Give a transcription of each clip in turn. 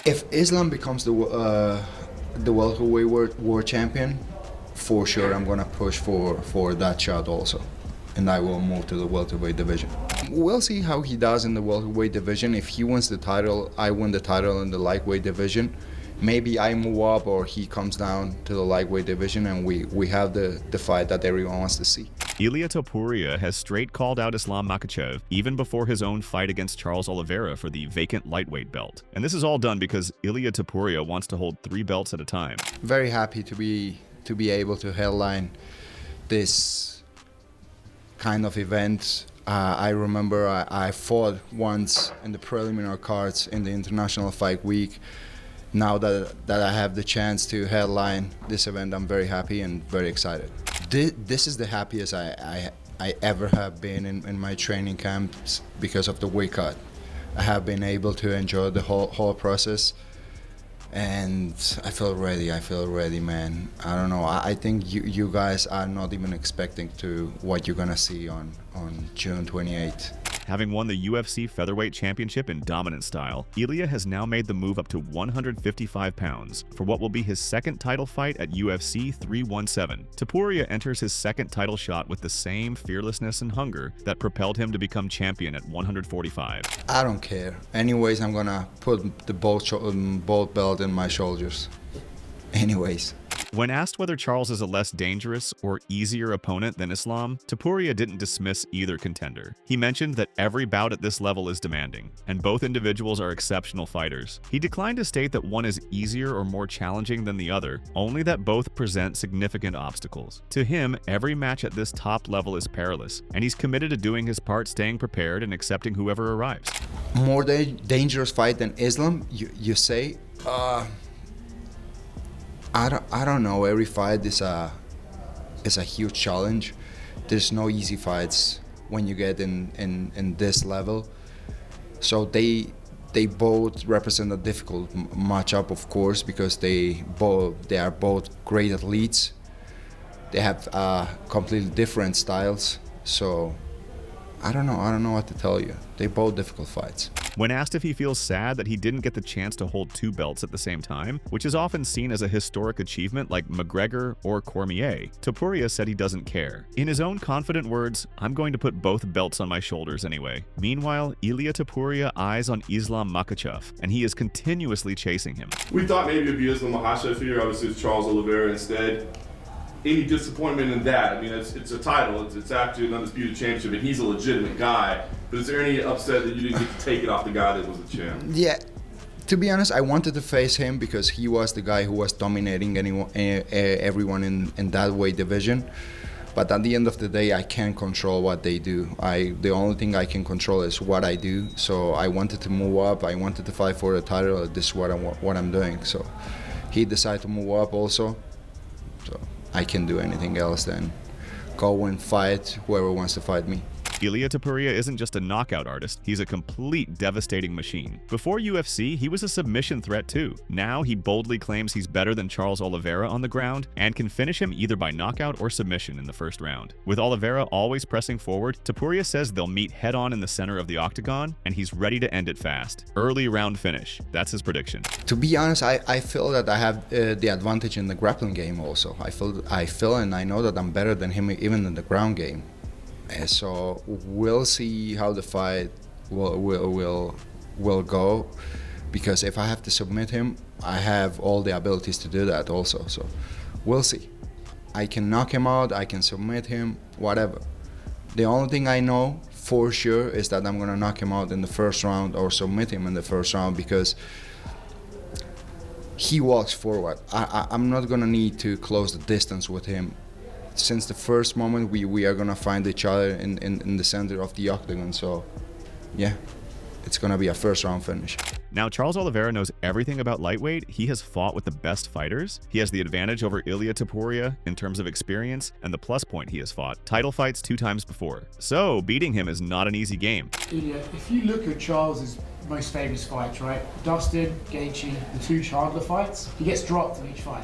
If Islam becomes the welterweight world champion, for sure I'm gonna push for that shot also, and I will move to the welterweight division. We'll see how he does in the welterweight division. If he wins the title, I win the title in the lightweight division. Maybe I move up or he comes down to the lightweight division, and we have the fight that everyone wants to see. Ilia Topuria has straight called out Islam Makhachev even before his own fight against Charles Oliveira for the vacant lightweight belt. And this is all done because Ilia Topuria wants to hold 3 belts at a time. Very happy to be able to headline this kind of event. I remember I fought once in the preliminary cards in the International Fight Week. Now that I have the chance to headline this event, I'm very happy and very excited. This is the happiest I ever have been in my training camps because of the weight cut. I have been able to enjoy the whole process, and I feel ready, man. I don't know, I think you guys are not even expecting to what you're gonna see on June 28th. Having won the UFC featherweight championship in dominant style, Ilia has now made the move up to 155 pounds for what will be his second title fight at UFC 317. Topuria enters his second title shot with the same fearlessness and hunger that propelled him to become champion at 145. I don't care. Anyways, I'm gonna put the both belt in my shoulders. Anyways. When asked whether Charles is a less dangerous or easier opponent than Islam, Topuria didn't dismiss either contender. He mentioned that every bout at this level is demanding, and both individuals are exceptional fighters. He declined to state that one is easier or more challenging than the other, only that both present significant obstacles. To him, every match at this top level is perilous, and he's committed to doing his part, staying prepared and accepting whoever arrives. More dangerous fight than Islam, you say? I don't know. Every fight is a huge challenge. There's no easy fights when you get in this level. So they both represent a difficult matchup, of course, because they are both great athletes. They have completely different styles. So I don't know what to tell you. They both difficult fights. When asked if he feels sad that he didn't get the chance to hold 2 belts at the same time, which is often seen as a historic achievement like McGregor or Cormier, Topuria said he doesn't care. In his own confident words, "I'm going to put both belts on my shoulders anyway." Meanwhile, Ilia Topuria eyes on Islam Makhachev, and he is continuously chasing him. We thought maybe it'd be Islam Makhachev here, obviously it's Charles Oliveira instead. Any disappointment in that? I mean, it's a title, it's after an undisputed championship, and he's a legitimate guy. But is there any upset that you didn't get to take it off the guy that was the champ? Yeah, to be honest, I wanted to face him because he was the guy who was dominating everyone in that weight division. But at the end of the day, I can't control what they do. The only thing I can control is what I do. So I wanted to move up. I wanted to fight for the title. This is what I'm doing. So he decided to move up also. So I can't do anything else than go and fight whoever wants to fight me. Ilia Topuria isn't just a knockout artist, he's a complete devastating machine. Before UFC, he was a submission threat too. Now he boldly claims he's better than Charles Oliveira on the ground and can finish him either by knockout or submission in the first round. With Oliveira always pressing forward, Topuria says they'll meet head-on in the center of the octagon, and he's ready to end it fast. Early round finish. That's his prediction. To be honest, I feel that I have the advantage in the grappling game also. I feel and I know that I'm better than him even in the ground game. So we'll see how the fight will go, because if I have to submit him, I have all the abilities to do that also. So we'll see. I can knock him out, I can submit him, whatever. The only thing I know for sure is that I'm gonna knock him out in the first round or submit him in the first round, because he walks forward. I'm not gonna need to close the distance with him. Since the first moment, we are gonna find each other in the center of the octagon. So, yeah, it's gonna be a first round finish. Now, Charles Oliveira knows everything about lightweight. He has fought with the best fighters. He has the advantage over Ilia Topuria in terms of experience, and the plus point, he has fought title fights 2 times before. So, beating him is not an easy game. Ilia, if you look at Charles's most famous fights, right? Dustin, Gaethje, the 2 Chandler fights, he gets dropped in each fight.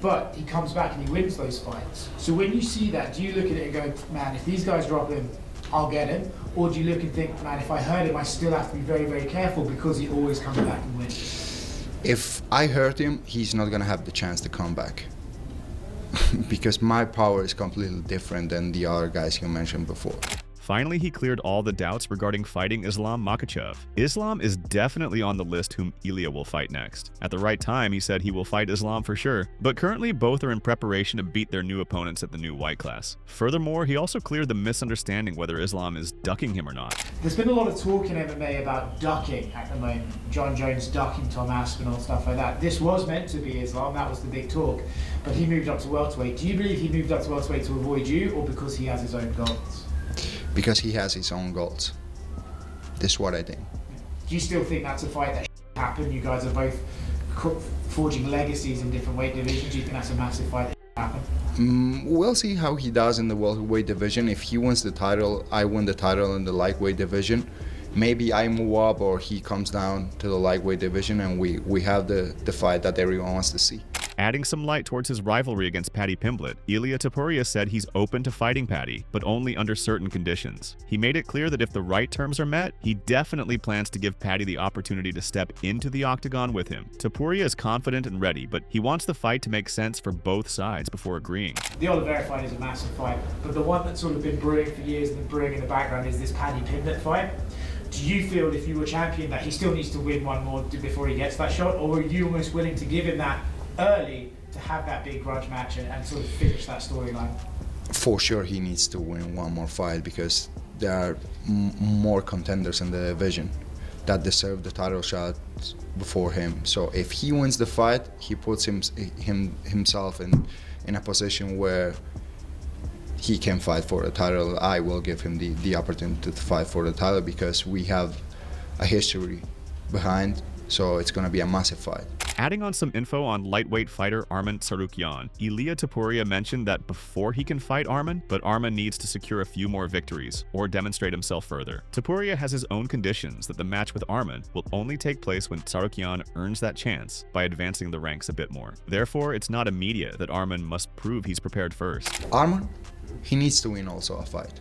But he comes back and he wins those fights. So when you see that, do you look at it and go, man, if these guys drop him, I'll get him? Or do you look and think, man, if I hurt him, I still have to be very, very careful because he always comes back and wins? If I hurt him, he's not gonna have the chance to come back. Because my power is completely different than the other guys you mentioned before. Finally, he cleared all the doubts regarding fighting Islam Makhachev. Islam is definitely on the list whom Ilia will fight next. At the right time, he said he will fight Islam for sure, but currently both are in preparation to beat their new opponents at the new weight class. Furthermore, he also cleared the misunderstanding whether Islam is ducking him or not. There's been a lot of talk in MMA about ducking at the moment. John Jones ducking Tom Aspinall, stuff like that. This was meant to be Islam, that was the big talk, but he moved up to welterweight. Do you believe he moved up to welterweight to avoid you, or because he has his own goals? Because he has his own goals. This is what I think. Do you still think that's a fight that happen? You guys are both forging legacies in different weight divisions. Do you think that's a massive fight that happen? We'll see how he does in the welterweight division. If he wins the title, I win the title in the lightweight division. Maybe I move up or he comes down to the lightweight division and we have the fight that everyone wants to see. Adding some light towards his rivalry against Paddy Pimblett, Ilia Topuria said he's open to fighting Paddy, but only under certain conditions. He made it clear that if the right terms are met, he definitely plans to give Paddy the opportunity to step into the octagon with him. Topuria is confident and ready, but he wants the fight to make sense for both sides before agreeing. The Oliveira fight is a massive fight, but the one that's sort of been brewing for years and been brewing in the background is this Paddy Pimblett fight. Do you feel if you were champion that he still needs to win one more before he gets that shot, or are you almost willing to give him that early to have that big grudge match and sort of finish that storyline? For sure he needs to win one more fight because there are more contenders in the division that deserve the title shot before him. So if he wins the fight, he puts himself in a position where he can fight for the title. I will give him the opportunity to fight for the title because we have a history behind, so it's going to be a massive fight. Adding on some info on lightweight fighter Arman Tsarukyan, Ilia Topuria mentioned that before he can fight Arman, but Arman needs to secure a few more victories or demonstrate himself further. Topuria has his own conditions that the match with Arman will only take place when Tsarukyan earns that chance by advancing the ranks a bit more. Therefore, it's not immediate that Arman must prove he's prepared first. Arman, he needs to win also a fight.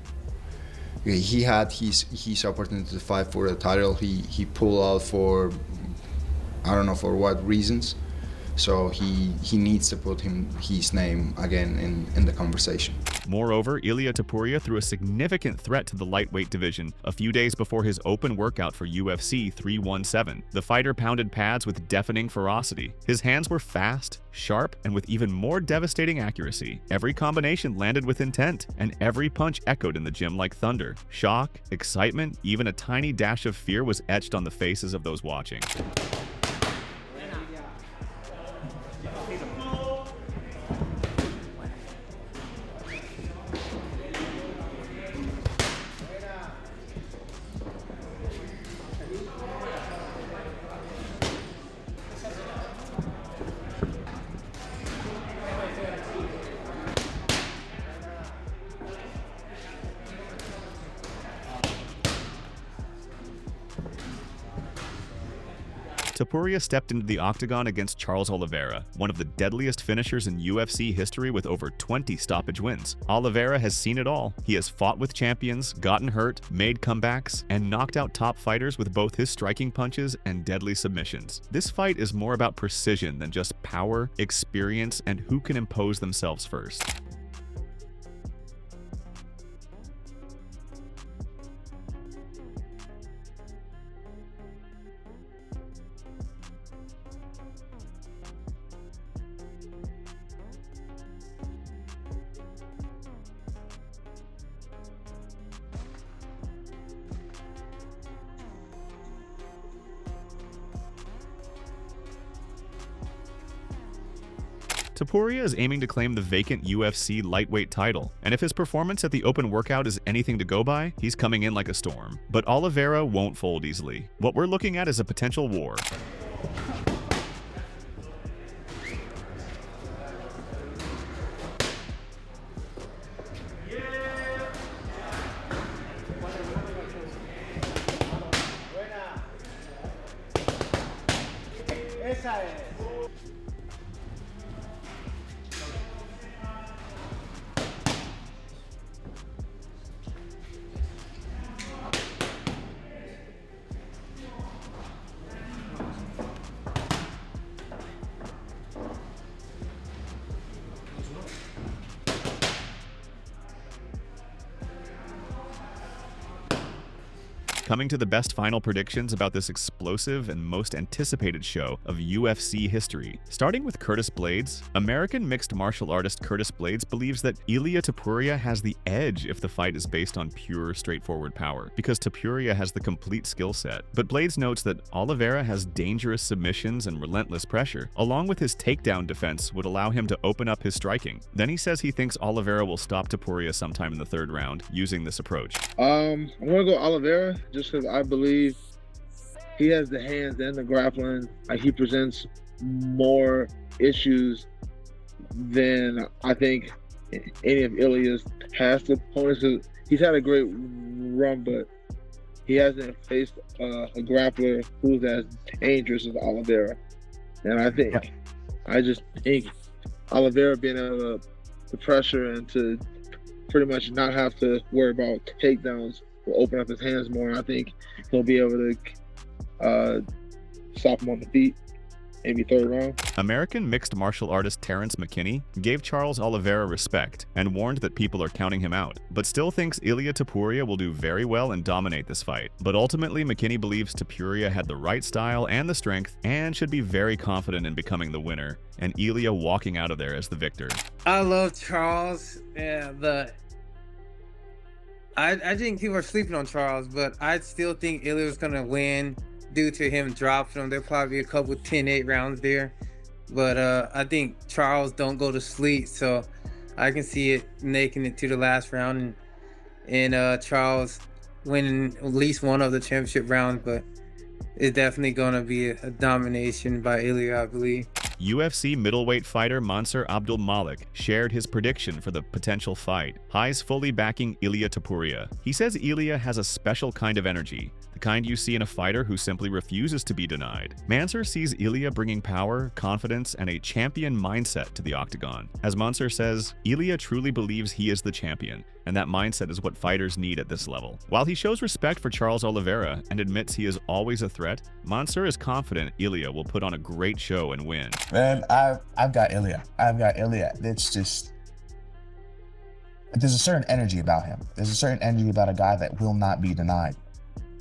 He had his opportunity to fight for the title. He pulled out for I don't know for what reasons, so he needs to put his name again in the conversation. Moreover, Ilia Topuria threw a significant threat to the lightweight division a few days before his open workout for UFC 317. The fighter pounded pads with deafening ferocity. His hands were fast, sharp, and with even more devastating accuracy. Every combination landed with intent, and every punch echoed in the gym like thunder. Shock, excitement, even a tiny dash of fear was etched on the faces of those watching. Topuria stepped into the octagon against Charles Oliveira, one of the deadliest finishers in UFC history with over 20 stoppage wins. Oliveira has seen it all. He has fought with champions, gotten hurt, made comebacks, and knocked out top fighters with both his striking punches and deadly submissions. This fight is more about precision than just power, experience, and who can impose themselves first. Topuria is aiming to claim the vacant UFC lightweight title, and if his performance at the open workout is anything to go by, he's coming in like a storm. But Oliveira won't fold easily. What we're looking at is a potential war. coming to the best final predictions about this explosive and most anticipated show of UFC history. Starting with Curtis Blaydes, American mixed martial artist Curtis Blaydes believes that Ilia Topuria has the edge if the fight is based on pure, straightforward power, because Topuria has the complete skill set. But Blaydes notes that Oliveira has dangerous submissions and relentless pressure, along with his takedown defense would allow him to open up his striking. Then he says he thinks Oliveira will stop Topuria sometime in the third round using this approach. I'm gonna go Oliveira just because I believe he has the hands and the grappling. Like, he presents more issues than I think any of Ilia's past opponents. He's had a great run, but he hasn't faced a grappler who's as dangerous as Oliveira. And I just think Oliveira being able to pressure and to pretty much not have to worry about takedowns will open up his hands more. And I think he'll be able to stop him on the feet, maybe third round. American mixed martial artist Terrence McKinney gave Charles Oliveira respect and warned that people are counting him out, but still thinks Ilia Topuria will do very well and dominate this fight. But ultimately, McKinney believes Topuria had the right style and the strength and should be very confident in becoming the winner, and Ilia walking out of there as the victor. I love Charles. I think people are sleeping on Charles, but I still think Ilia was going to win due to him dropping him. There'll probably be a couple 10-8 rounds there. But I think Charles don't go to sleep, so I can see it making it to the last round and Charles winning at least one of the championship rounds, but it's definitely going to be a domination by Ilia, I believe. UFC middleweight fighter Mansour Abdul Malik shared his prediction for the potential fight, highs fully backing Ilia Topuria. He says Ilia has a special kind of energy, the kind you see in a fighter who simply refuses to be denied. Mansour sees Ilia bringing power, confidence, and a champion mindset to the octagon. As Mansour says, Ilia truly believes he is the champion, and that mindset is what fighters need at this level. While he shows respect for Charles Oliveira and admits he is always a threat, Mansour is confident Ilia will put on a great show and win. Man, I've got Ilia. It's just, there's a certain energy about him. There's a certain energy about a guy that will not be denied,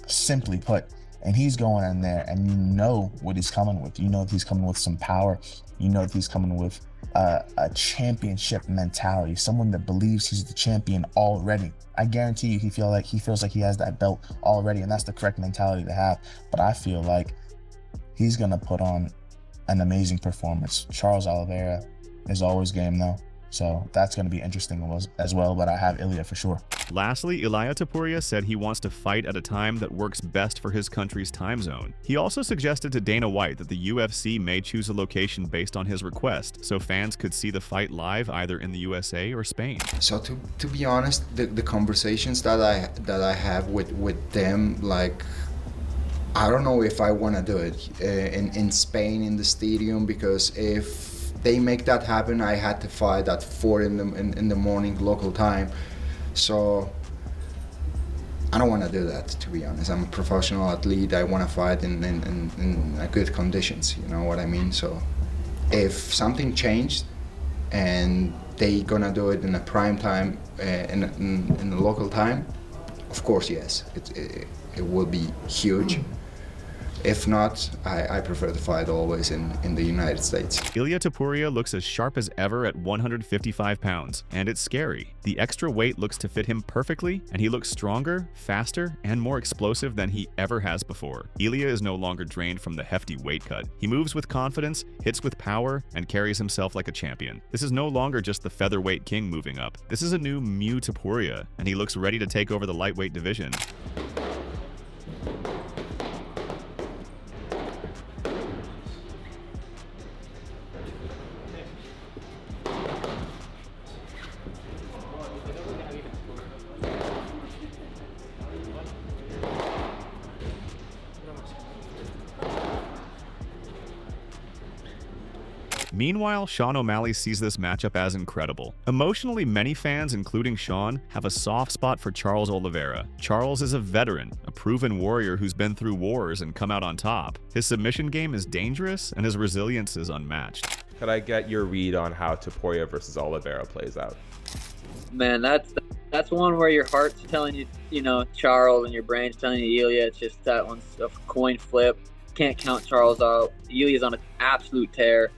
simply put. And he's going in there, and you know what he's coming with. You know that he's coming with some power. You know that he's coming with a championship mentality, someone that believes he's the champion already. I guarantee you he feels like he has that belt already, and that's the correct mentality to have. But I feel like he's gonna put on an amazing performance. Charles Oliveira is always game though, so that's going to be interesting as well, but I have Ilia for sure. Lastly, Ilia Topuria said he wants to fight at a time that works best for his country's time zone. He also suggested to Dana White that the UFC may choose a location based on his request, so fans could see the fight live either in the USA or Spain. So to be honest, the conversations that I have with them, like, I don't know if I want to do it in Spain in the stadium, because if they make that happen, I had to fight at 4 in the morning local time. So I don't want to do that, to be honest. I'm a professional athlete. I want to fight in good conditions, you know what I mean? So if something changed and they gonna do it in a prime time, in the local time, of course, yes, it will be huge. If not, I prefer to fight always in the United States. Ilia Topuria looks as sharp as ever at 155 pounds, and it's scary. The extra weight looks to fit him perfectly, and he looks stronger, faster, and more explosive than he ever has before. Ilia is no longer drained from the hefty weight cut. He moves with confidence, hits with power, and carries himself like a champion. This is no longer just the featherweight king moving up. This is a new Mew Topuria, and he looks ready to take over the lightweight division. Meanwhile, Sean O'Malley sees this matchup as incredible. Emotionally, many fans, including Sean, have a soft spot for Charles Oliveira. Charles is a veteran, a proven warrior who's been through wars and come out on top. His submission game is dangerous, and his resilience is unmatched. Could I get your read on how Topuria versus Oliveira plays out? Man, that's That's one where your heart's telling you, Charles, and your brain's telling you Ilia. It's just that one's a coin flip. Can't count Charles out. Ilia's on an absolute tear.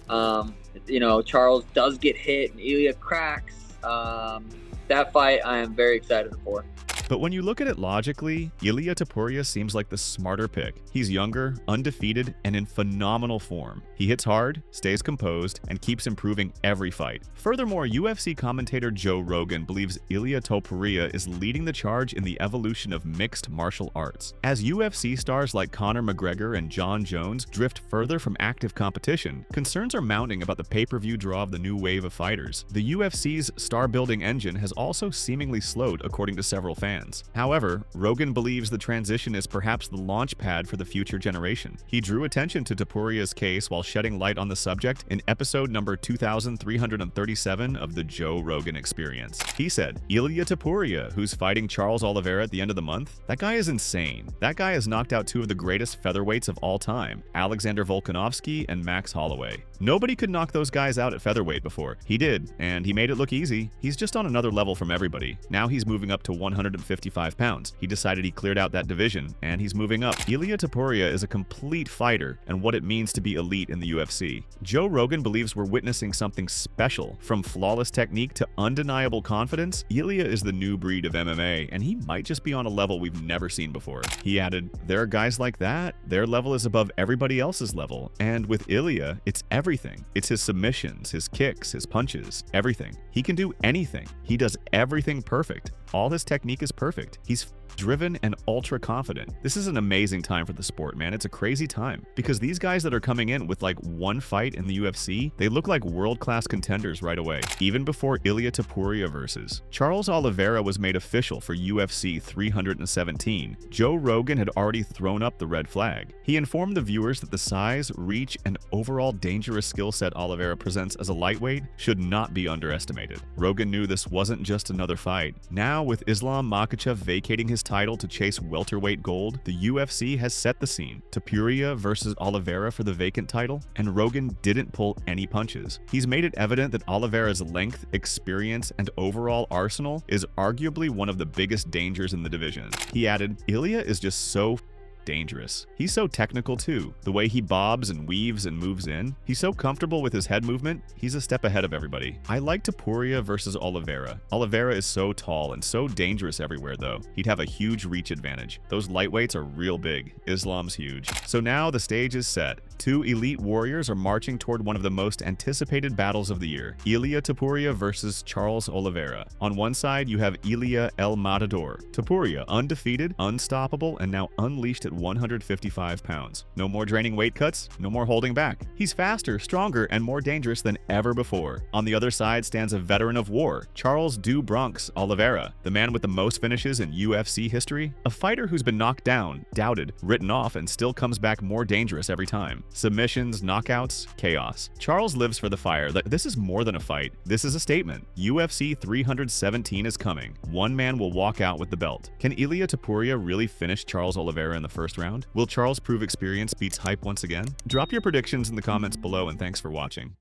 Charles does get hit and Ilia cracks. That fight I am very excited for. But when you look at it logically, Ilia Topuria seems like the smarter pick. He's younger, undefeated, and in phenomenal form. He hits hard, stays composed, and keeps improving every fight. Furthermore, UFC commentator Joe Rogan believes Ilia Topuria is leading the charge in the evolution of mixed martial arts. As UFC stars like Conor McGregor and Jon Jones drift further from active competition, concerns are mounting about the pay-per-view draw of the new wave of fighters. The UFC's star-building engine has also seemingly slowed, according to several fans. However, Rogan believes the transition is perhaps the launch pad for the future generation. He drew attention to Topuria's case while shedding light on the subject in episode number 2337 of the Joe Rogan Experience. He said, Ilia Topuria, who's fighting Charles Oliveira at the end of the month, that guy is insane. That guy has knocked out two of the greatest featherweights of all time, Alexander Volkanovski and Max Holloway. Nobody could knock those guys out at featherweight before. He did, and he made it look easy. He's just on another level from everybody. Now he's moving up to 155 pounds. He decided he cleared out that division, and he's moving up. Ilia Topuria is a complete fighter and what it means to be elite in the UFC. Joe Rogan believes we're witnessing something special. From flawless technique to undeniable confidence, Ilia is the new breed of MMA, and he might just be on a level we've never seen before. He added, there are guys like that. Their level is above everybody else's level, and with Ilia, it's everything. It's his submissions, his kicks, his punches, everything. He can do anything. He does everything perfect. All his technique is perfect. He's driven and ultra confident. This is an amazing time for the sport, man. It's a crazy time because these guys that are coming in with like one fight in the UFC, they look like world-class contenders right away. Even before Ilia Topuria versus Charles Oliveira was made official for UFC 317, Joe Rogan had already thrown up the red flag. He informed the viewers that the size, reach, and overall dangerous skill set Oliveira presents as a lightweight should not be underestimated. Rogan knew this wasn't just another fight. Now, with Islam Makhachev vacating his title to chase welterweight gold, the UFC has set the scene. Topuria versus Oliveira for the vacant title, and Rogan didn't pull any punches. He's made it evident that Oliveira's length, experience, and overall arsenal is arguably one of the biggest dangers in the division. He added, Ilia is just so dangerous. He's so technical too. The way he bobs and weaves and moves in. He's so comfortable with his head movement, he's a step ahead of everybody. I like Topuria versus Oliveira. Oliveira is so tall and so dangerous everywhere though. He'd have a huge reach advantage. Those lightweights are real big. Islam's huge. So now the stage is set. Two elite warriors are marching toward one of the most anticipated battles of the year. Ilia Topuria versus Charles Oliveira. On one side, you have Ilia El Matador. Topuria, undefeated, unstoppable, and now unleashed at 155 pounds. No more draining weight cuts, no more holding back. He's faster, stronger, and more dangerous than ever before. On the other side stands a veteran of war, Charles Du Bronx Oliveira, the man with the most finishes in UFC history, a fighter who's been knocked down, doubted, written off, and still comes back more dangerous every time. Submissions, knockouts, chaos. Charles lives for the fire. This is more than a fight. This is a statement. UFC 317 is coming. One man will walk out with the belt. Can Ilia Topuria really finish Charles Oliveira in the first round? Will Charles prove experience beats hype once again? Drop your predictions in the comments below, and thanks for watching.